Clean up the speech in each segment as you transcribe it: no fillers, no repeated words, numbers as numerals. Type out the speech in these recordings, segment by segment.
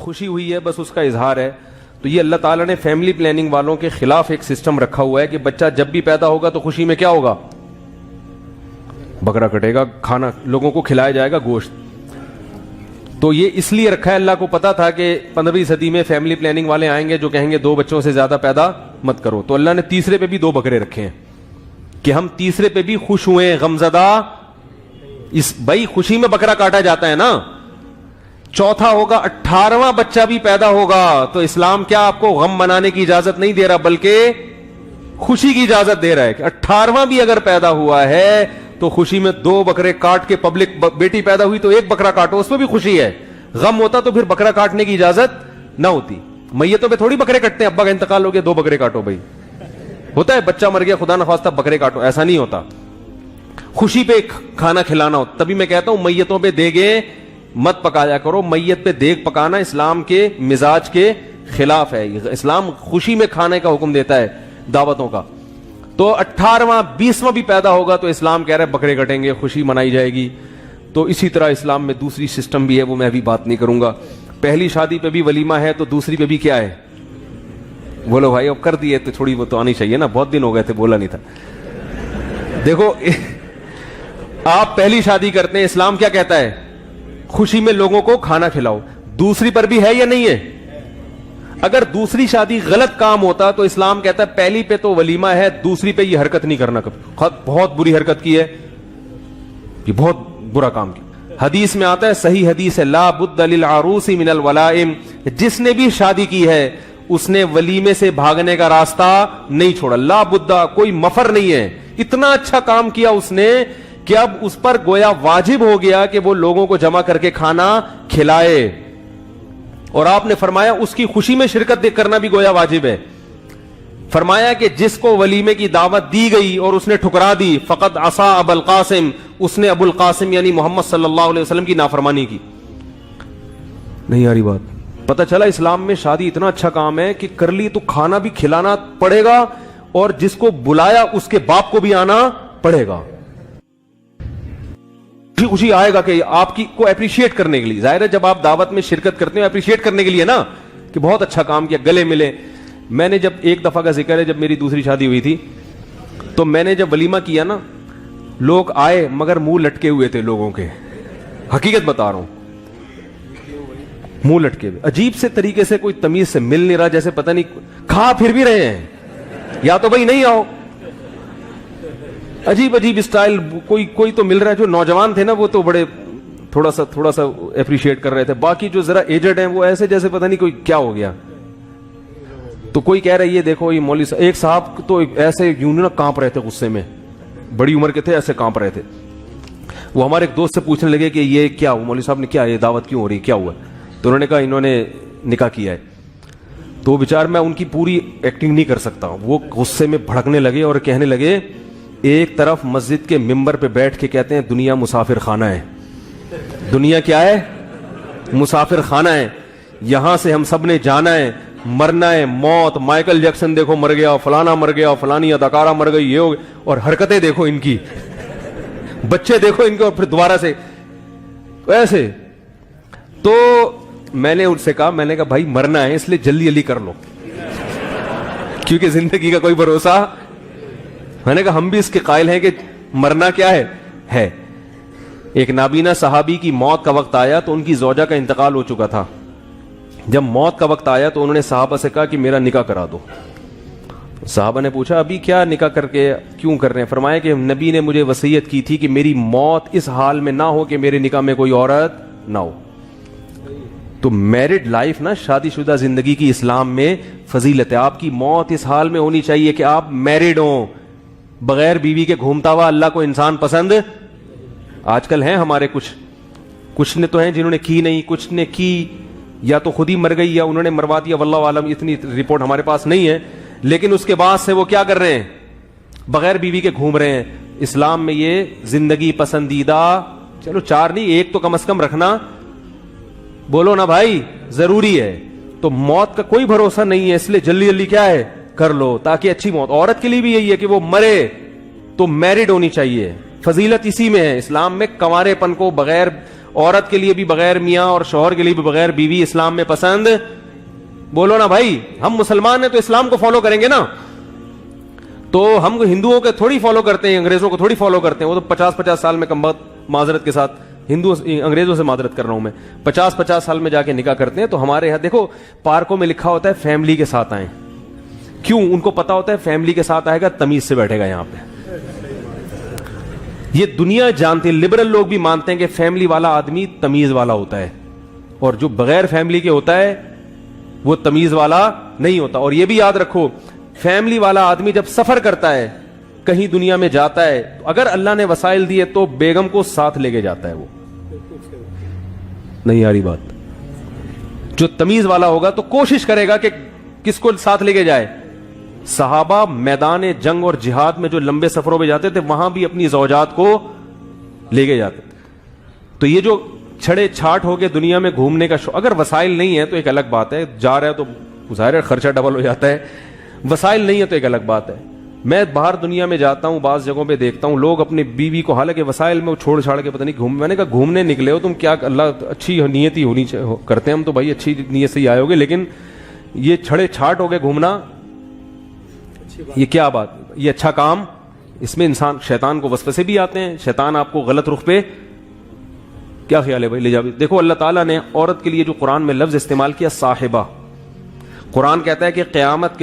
خوشی ہوئی ہے بس اس کا اظہار ہے. تو یہ اللہ تعالیٰ نے فیملی پلاننگ والوں کے خلاف ایک سسٹم رکھا ہوا ہے کہ بچہ جب بھی پیدا ہوگا تو خوشی میں کیا ہوگا؟ بکرا کٹے گا, کھانا لوگوں کو کھلایا جائے گا گوشت. تو یہ اس لیے رکھا ہے, اللہ کو پتا تھا کہ 15ویں صدی میں فیملی پلاننگ والے آئیں گے جو کہیں گے 2 بچوں سے زیادہ پیدا مت کرو. تو اللہ نے تیسرے پہ بھی 2 بکرے رکھے ہیں کہ ہم تیسرے پہ بھی خوش ہوئے, غمزدہ. اس بھائی خوشی میں بکرا کاٹا جاتا ہے نا. چوتھا ہوگا 18واں بچہ بھی پیدا ہوگا تو اسلام کیا آپ کو غم منانے کی اجازت نہیں دے رہا بلکہ خوشی کی اجازت دے رہا ہے کہ 18واں بھی اگر پیدا ہوا ہے تو خوشی میں 2 بکرے کاٹ کے, پبلک بیٹی پیدا ہوئی تو 1 بکرا کاٹو, اس میں بھی خوشی ہے. غم ہوتا تو پھر بکرا کاٹنے کی اجازت نہ ہوتی. میتوں پہ تھوڑی بکرے کٹتے ہیں, ابا کا انتقال ہو گیا 2 بکرے کاٹو. بھائی ہوتا ہے بچہ مر گیا خدا نخواستہ بکرے کاٹو, ایسا نہیں ہوتا. خوشی پہ کھانا کھلانا ہو. تبھی میں کہتا ہوں میتوں پہ دیگیں مت پکایا کرو. میت پہ دیگ پکانا اسلام کے مزاج کے خلاف ہے. اسلام خوشی میں کھانے کا حکم دیتا ہے, دعوتوں کا. تو 18واں 20واں بھی پیدا ہوگا تو اسلام کہہ رہا ہے بکرے کٹیں گے, خوشی منائی جائے گی. تو اسی طرح اسلام میں دوسری سسٹم بھی ہے, وہ میں ابھی بات نہیں کروں گا. پہلی شادی پہ بھی ولیمہ ہے تو دوسری پہ بھی کیا ہے؟ بولو بھائی, اب کر دیے تو تھوڑی وہ تو آنی چاہیے نا, بہت دن ہو گئے تھے بولا نہیں تھا. دیکھو آپ پہلی شادی کرتے ہیں, اسلام کیا کہتا ہے؟ خوشی میں لوگوں کو کھانا کھلاؤ. دوسری پر بھی ہے یا نہیں ہے؟ اگر دوسری شادی غلط کام ہوتا تو اسلام کہتا ہے پہلی پہ تو ولیمہ ہے, دوسری پہ یہ حرکت نہیں کرنا. کبھی بہت بری حرکت کی ہے, یہ بہت برا کام کیا. حدیث میں آتا ہے, صحیح حدیث ہے, لا بد للعروس من الولائم, جس نے بھی شادی کی ہے اس نے ولیمے سے بھاگنے کا راستہ نہیں چھوڑا. لا بدہ, کوئی مفر نہیں ہے. اتنا اچھا کام کیا اس نے کہ اب اس پر گویا واجب ہو گیا کہ وہ لوگوں کو جمع کر کے کھانا کھلائے. اور آپ نے فرمایا اس کی خوشی میں شرکت کرنا بھی گویا واجب ہے. فرمایا کہ جس کو ولیمے کی دعوت دی گئی اور اس نے ٹھکرا دی, فقط عصا ابو القاسم, اس نے ابو القاسم یعنی محمد صلی اللہ علیہ وسلم کی نافرمانی کی. نہیں آ رہی بات؟ پتہ چلا اسلام میں شادی اتنا اچھا کام ہے کہ کر لی تو کھانا بھی کھلانا پڑے گا اور جس کو بلایا اس کے باپ کو بھی آنا پڑے گا. خوشی آئے گا کہ آپ کی کو اپریشیٹ کرنے کے لیے. ظاہر ہے جب آپ دعوت میں شرکت کرتے ہیں اپریشیٹ کرنے کے لیے نا, کہ بہت اچھا کام کیا, گلے ملے. میں نے جب ایک دفعہ کا ذکر ہے, جب میری دوسری شادی ہوئی تھی تو میں نے جب ولیمہ کیا نا, لوگ آئے مگر منہ لٹکے ہوئے تھے لوگوں کے. حقیقت بتا رہا ہوں, منہ لٹکے ہوئے, عجیب سے طریقے سے, کوئی تمیز سے مل نہیں رہا, جیسے پتہ نہیں کھا پھر بھی رہے ہیں, یا تو بھائی نہیں آؤ. عجیب عجیب اسٹائل. کوئی تو مل رہا ہے, جو نوجوان تھے نا وہ تو بڑے تھوڑا سا اپریشیٹ کر رہے تھے. باقی جو ذرا ایجڈ ہیں وہ ایسے جیسے پتہ نہیں کوئی کیا ہو گیا. تو کوئی کہہ رہا ہے یہ دیکھو یہ مولوی صاحب, ایک صاحب تو ایسے یوں نہ کانپ رہے تھے غصے میں, بڑی عمر کے تھے, ایسے کانپ رہے تھے. وہ ہمارے ایک دوست سے پوچھنے لگے کہ یہ کیا ہوا مولوی صاحب نے, کیا یہ دعوت کیوں ہو رہی, کیا ہوا؟ تو انہوں نے کہا انہوں نے نکاح کیا ہے. تو بیچار میں ان کی پوری ایکٹنگ نہیں کر سکتا. وہ غصے میں بھڑکنے لگے اور کہنے لگے, ایک طرف مسجد کے ممبر پہ بیٹھ کے کہتے ہیں دنیا مسافر خانہ ہے. دنیا کیا ہے؟ مسافر خانہ ہے. یہاں سے ہم سب نے جانا ہے, مرنا ہے, موت. مائیکل جیکسن دیکھو مر گیا, فلانا مر گیا, فلانی اداکارہ مر گئی, یہ ہو گیا. اور حرکتیں دیکھو ان کی, بچے دیکھو ان کے, اور پھر دوبارہ سے ایسے. تو میں نے ان سے کہا, میں نے کہا بھائی مرنا ہے اس لیے جلدی جلدی کر لو, کیونکہ زندگی کا کوئی بھروسہ. میں نے کہا ہم بھی اس کے قائل ہیں کہ مرنا کیا ہے. ایک نابینا صحابی کی موت کا وقت آیا تو ان کی زوجہ کا انتقال ہو چکا تھا. جب موت کا وقت آیا تو انہوں نے صحابہ سے کہا کہ میرا نکاح کرا دو. صحابہ نے پوچھا ابھی کیا نکاح کر کے کیوں کر رہے ہیں؟ فرمایا کہ نبی نے مجھے وصیت کی تھی کہ میری موت اس حال میں نہ ہو کہ میرے نکاح میں کوئی عورت نہ ہو. تو میرڈ لائف نا, شادی شدہ زندگی کی اسلام میں فضیلت ہے. آپ کی موت اس حال میں ہونی چاہیے کہ آپ میرڈ ہوں, بغیر بیوی کے گھومتا ہوا اللہ کو انسان پسند. آج کل ہیں ہمارے کچھ نے تو ہیں جنہوں نے کی نہیں, کچھ نے کی یا تو خود ہی مر گئی یا انہوں نے مروا دیا, واللہ عالم, اتنی رپورٹ ہمارے پاس نہیں ہے. لیکن اس کے بعد سے وہ کیا کر رہے ہیں, بغیر بیوی کے گھوم رہے ہیں. اسلام میں یہ زندگی پسندیدہ, چلو 4 نہیں 1 تو کم از کم رکھنا, بولو نا بھائی, ضروری ہے. تو موت کا کوئی بھروسہ نہیں ہے, اس لیے جلدی جلدی کیا ہے کر لو تاکہ اچھی موت. عورت کے لیے بھی یہی ہے کہ وہ مرے تو میرڈ ہونی چاہیے, فضیلت اسی میں ہے. اسلام میں کنوارے پن کو بغیر عورت کے لیے بھی بغیر میاں اور شوہر کے لیے بھی بغیر بیوی اسلام میں پسند. بولو نا بھائی, ہم مسلمان ہیں تو اسلام کو فالو کریں گے نا. تو ہم ہندوؤں کے تھوڑی فالو کرتے ہیں, انگریزوں کو تھوڑی فالو کرتے ہیں. وہ تو 50-50 سال میں کم بخت معذرت کے ساتھ انگریزوں سے معذرت کر رہا ہوں میں, 50-50 سال میں جا کے نکاح کرتے ہیں. تو ہمارے یہاں دیکھو پارکوں میں لکھا ہوتا ہے فیملی کے ساتھ آئیں. کیوں؟ ان کو پتا ہوتا ہے فیملی کے ساتھ آئے گا تمیز سے بیٹھے گا یہاں پہ. یہ دنیا جانتی ہے, لبرل لوگ بھی مانتے ہیں کہ فیملی والا آدمی تمیز والا ہوتا ہے, اور جو بغیر فیملی کے ہوتا ہے وہ تمیز والا نہیں ہوتا. اور یہ بھی یاد رکھو, فیملی والا آدمی جب سفر کرتا ہے, کہیں دنیا میں جاتا ہے, تو اگر اللہ نے وسائل دیے تو بیگم کو ساتھ لے کے جاتا ہے. وہ نہیں آ رہی بات؟ جو تمیز والا ہوگا تو کوشش کرے گا کہ کس کو ساتھ لے کے جائے. صحابہ میدان جنگ اور جہاد میں جو لمبے سفروں پہ جاتے تھے وہاں بھی اپنی زوجات کو لے کے جاتے تھے. تو یہ جو چھڑے چھاٹ ہو کے دنیا میں گھومنے کا اگر وسائل نہیں ہے تو ایک الگ بات ہے, جا رہا ہے تو ظاہر خرچہ ڈبل ہو جاتا ہے. وسائل نہیں ہے تو ایک الگ بات ہے. میں باہر دنیا میں جاتا ہوں, بعض جگہوں پہ دیکھتا ہوں لوگ اپنی بیوی کو, حالانکہ وسائل میں وہ چھوڑ چھاڑ کے پتہ نہیں گھوم, میں نے کہا گھومنے نکلے ہو تم کیا, اللہ اچھی نیت ہی ہونی کرتے ہیں ہم تو بھائی اچھی نیت سے ہی آئے ہوگے, لیکن یہ چھڑے چھاٹ ہو کے گھومنا یہ کیا بات, یہ اچھا کام؟ اس میں انسان شیطان کو وسوسے بھی آتے ہیں, شیطان آپ کو غلط رخ پہ, کیا خیال ہے بھائی لے جا. دیکھو اللہ تعالیٰ نے عورت کے لیے جو قرآن میں لفظ استعمال کیا صاحبہ, قرآن کہتا ہے کہ قیامت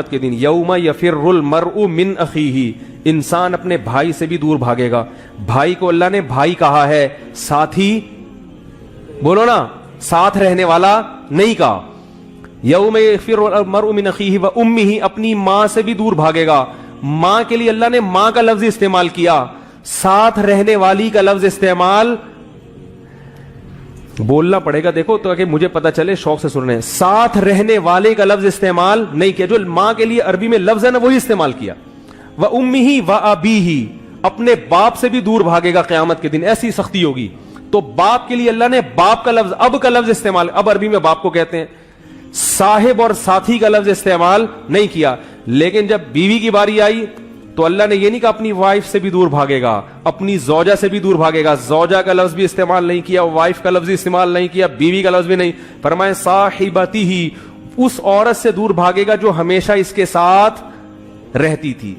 کے دن یوم یفر المرء من اخیہ, انسان اپنے بھائی سے بھی دور بھاگے گا. بھائی کو اللہ نے بھائی کہا ہے, ساتھی, بولو نا, ساتھ رہنے والا نہیں کہا. یوم یفر المرء من اخیہ و امہ, اپنی ماں سے بھی دور بھاگے گا. ماں کے لیے اللہ نے ماں کا لفظ استعمال کیا, ساتھ رہنے والی کا لفظ استعمال بولنا پڑے گا دیکھو تو کہ مجھے پتا چلے, شوق سے سن رہے ہیں. ساتھ رہنے والے کا لفظ استعمال نہیں کیا, جو ماں کے لیے عربی میں لفظ ہے نا وہی استعمال کیا. وَأُمِّهِ وَأَبِيهِ, اپنے باپ سے بھی دور بھاگے گا قیامت کے دن, ایسی سختی ہوگی. تو باپ کے لیے اللہ نے باپ کا لفظ, اب کا لفظ استعمال, اب عربی میں باپ کو کہتے ہیں. صاحب اور ساتھی کا لفظ استعمال نہیں کیا. لیکن جب بیوی کی باری آئی تو اللہ نے یہ نہیں کہا اپنی وائف سے بھی دور بھاگے گا, اپنی زوجہ سے بھی دور بھاگے گا. زوجہ کا لفظ بھی استعمال نہیں کیا, وائف کا لفظ بھی استعمال نہیں کیا, بیوی کا لفظ بھی نہیں. فرمائے صاحبتی ہی, اس عورت سے دور بھاگے گا جو ہمیشہ اس کے ساتھ رہتی تھی.